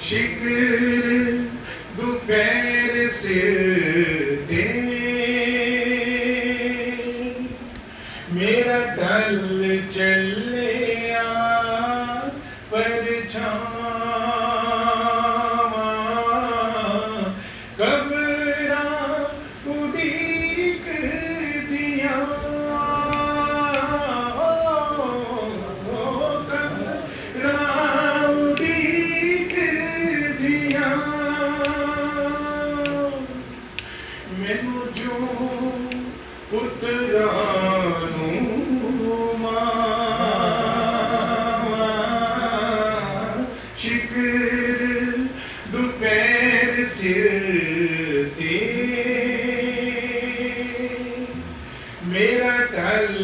शिकर दोपहर सिर दे मेरा ढल चलिया परछावां कबरां उड़ीक दियां कबरां उड़ीक दियां मैनू जो पुत्रां नूं मावां शिकर दोपहर सिर ते मेरा ढल